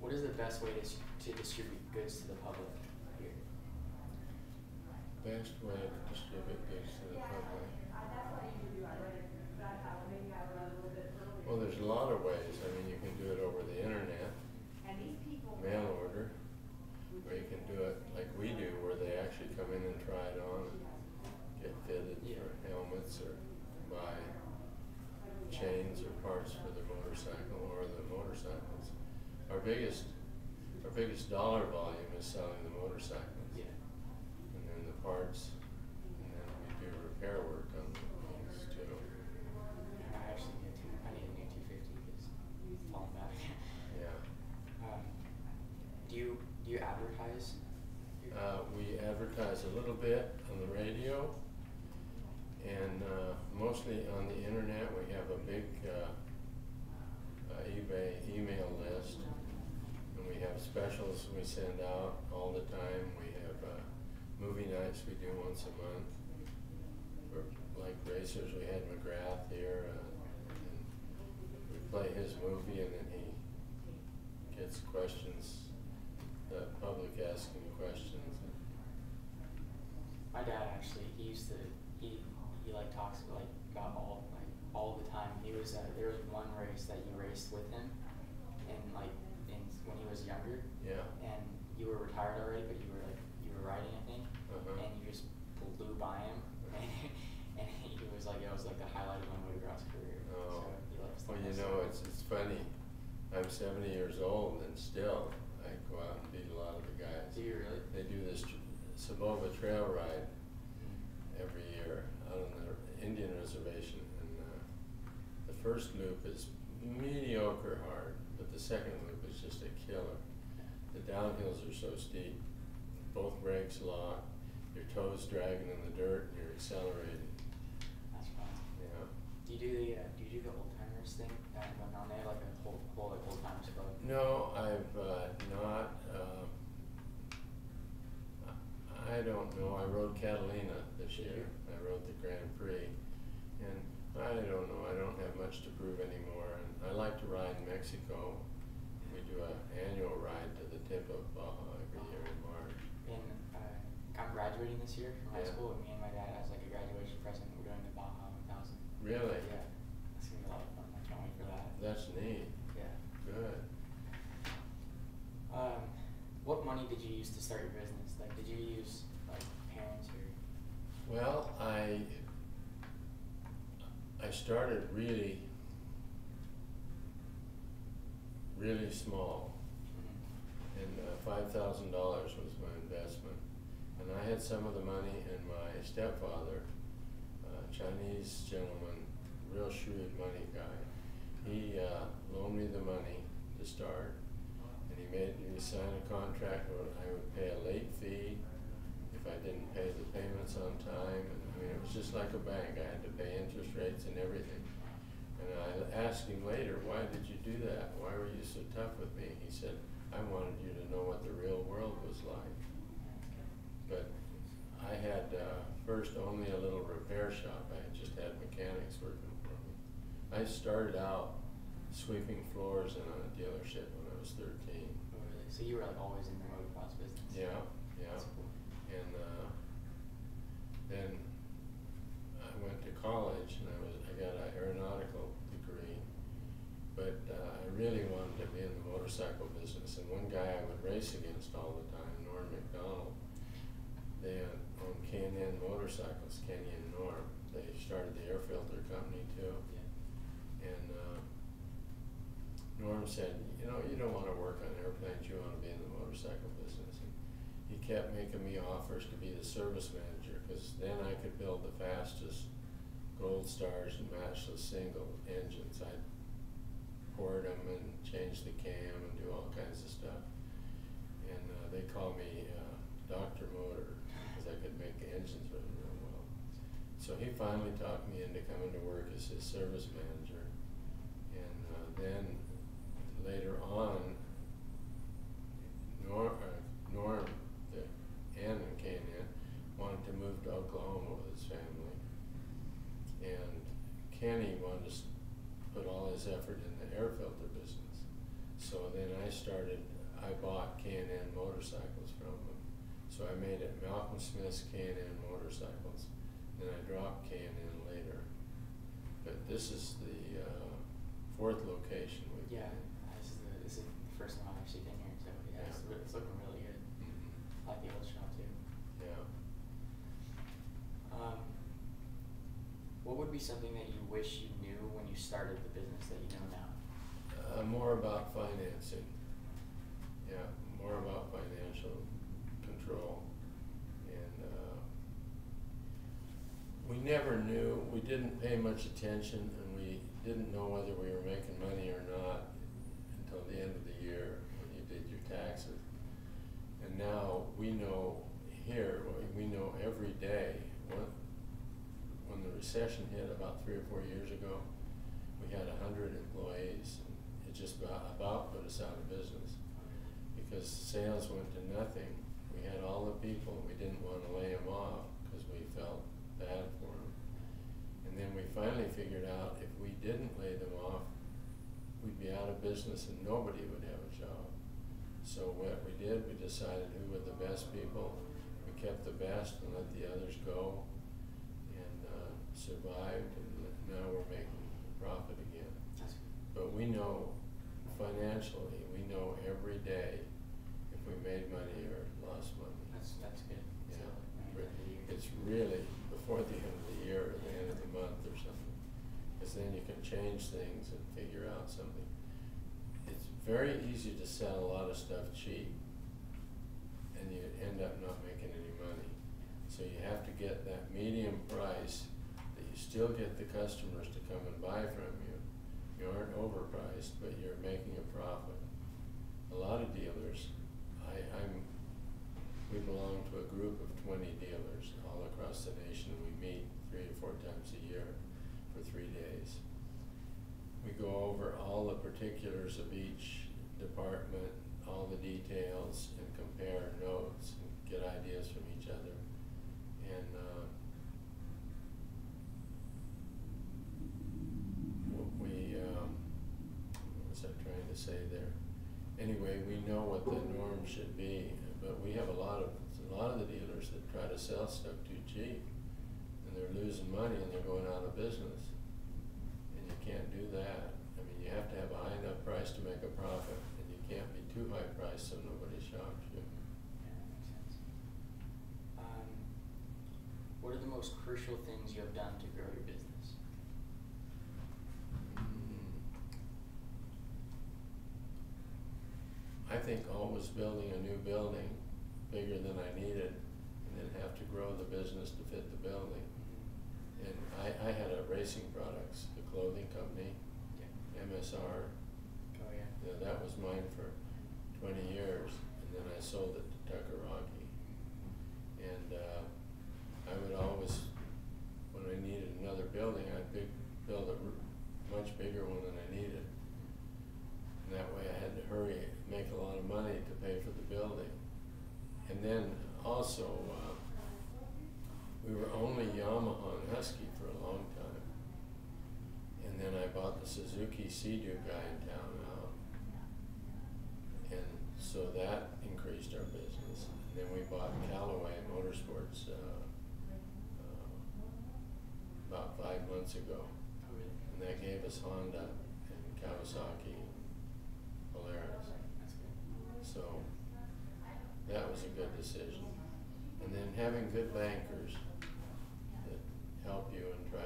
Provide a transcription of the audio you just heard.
What is the best way to distribute goods to the public here? Best way to distribute goods to the public. Well, there's a lot of ways. I mean, you can do it over the internet, mail order, or you can do it like we do, where they actually come in and try it on and get fitted for helmets or buy chains or parts for the motorcycle or the motorcycles. Our biggest dollar volume is selling the motorcycles. Yeah. And then the parts, and then we do repair work on these too. I actually I need a new 250 because it's falling back. Yeah. Do you advertise? We advertise a little bit on the radio, and mostly on the internet. We have a big eBay email list, and we have specials we send out all the time. We have movie nights we do once a month. For like racers, we had McGrath here, and we play his movie, and then he gets questions, the public asking questions. My dad actually, he like talks like about all the time. He was there was one race that you raced with him, and when he was younger. Yeah. And you were retired already, but you were riding, I think, and you just blew by him, and he was like, it was like the highlight of my motocross career. Oh. So he loves Well, you know, it's funny. I'm 70 years old, and still I go out and beat a lot of the guys. Do you really? They do this Samoa trail ride every year out on the Indian reservation, and the first loop is mediocre hard, but the second loop is just a killer. The downhills are so steep, both brakes lock, your toes dragging in the dirt, and you're accelerating. That's fun. Yeah. Do you do the old timers thing going on there, like a whole like old timers club? No, I've not. I don't know. I rode Catalina this year. I rode the Grand Prix, and I don't know. I don't have much to prove anymore. And I like to ride in Mexico. We do an annual ride to the tip of Baja every year in March. And I'm graduating this year from high Yeah. school, and me and my dad has like a graduation present. We're doing the Baja 1000. Really? Yeah, that's gonna be a lot of fun. I can't wait for that. That's neat. Yeah. Good. What money did you use to start your business? Like, did you use like parents or? Well, I started really small, and $5,000 was my investment, and I had some of the money, and my stepfather, Chinese gentleman, real shrewd money guy, he loaned me the money to start, and he made me sign a contract where I would pay a late fee if I didn't pay the payments on time. And I mean, it was just like a bank. I had to pay interest rates and everything. And I asked him later, why did you do that? Why were you so tough with me? He said, I wanted you to know what the real world was like. But I had first only a little repair shop. I had just had mechanics working for me. I started out sweeping floors in a dealership when I was 13. Oh, really? So you were like always in the motocross business? Yeah, yeah. That's cool. And then I went to college, and I got an aeronautical degree, but I really wanted to be in the motorcycle business. And one guy I would race against all the time, Norm McDonald, they own K&N Motorcycles, Kenny and Norm. They started the air filter company too. Yeah. And Norm said, you know, you don't want to work on airplanes, you want to be in the motorcycle business. And he kept making me offers to be the service manager, because then I could build the fastest Gold Stars and matchless single engines. I'd port them and change the cam and do all kinds of stuff. And they called me Dr. Motor, because I could make the engines run real well. So he finally talked me into coming to work as his service manager. And then later on, Norm, the N and K&N, wanted to move to Oklahoma with his family. And Kenny wanted to put all his effort in the air filter business. So then I started I bought K&N motorcycles from them. So I made it Malcolm Smith's K&N motorcycles, then I dropped K&N later. But this is the fourth location we've Yeah, been in. this is the first time I've actually been here, so yeah, Yeah. it's looking really good. Mhm. I like the old shop too. Yeah. What would be something that you wish you knew when you started the business that you know now? More about financing. Yeah, more about financial control. And we never knew, we didn't pay much attention, and we didn't know whether we were making money or not until the end of the year when you did your taxes. And now we know here, we know every day. When the recession hit about 3 or 4 years ago, we had 100 employees. It just about put us out of business because sales went to nothing. We had all the people, we didn't want to lay them off because we felt bad for them. And then we finally figured out if we didn't lay them off, we'd be out of business and nobody would have a job. So what we did, we decided who were the best people. We kept the best and let the others go, and survived, and now we're making profit again. But we know financially, we know every day if we made money or lost money. That's good. Yeah. So, when you end the year. It's really before the end of the year or the end of the month or something, because then you can change things and figure out something. It's very easy to sell a lot of stuff cheap, and you end up not making any money. So you have to get that medium price that you still get the customers to come and buy from you. You aren't overpriced, but you're making a profit. A lot of dealers, we belong to a group of 20 dealers all across the nation. We meet 3 or 4 times a year for 3 days. We go over all the particulars of each department, all the details, and compare notes and get ideas from each other. And what was I trying to say there? Anyway, we know what the norm should be, but we have a lot of the dealers that try to sell stuff too cheap, and they're losing money and they're going out of business. And you can't do that. I mean, you have to have a high enough price to make a profit, and you can't be too high priced so nobody shops you. Yeah, that makes sense. What are the most crucial things you have done to grow your business? I think always building a new building bigger than I needed, and then have to grow the business to fit the building. And I had a racing products, a clothing company, Yeah. MSR. Oh yeah. You know, that was mine for 20 years, and then I sold it to Tucker Rocky. And I would always, when I needed another building, I'd build a much bigger one than I needed. And that way I had to hurry, make a lot of money to pay for the building. And then also, we were only Yamaha and Husky for a long time. And then I bought the Suzuki Sea-Doo guy in town out. And so that increased our business. And then we bought Callaway Motorsports about 5 months ago. Oh really? And that gave us Honda and Kawasaki and Polaris. That's good. So that was a good decision. And then having good bankers that help you and try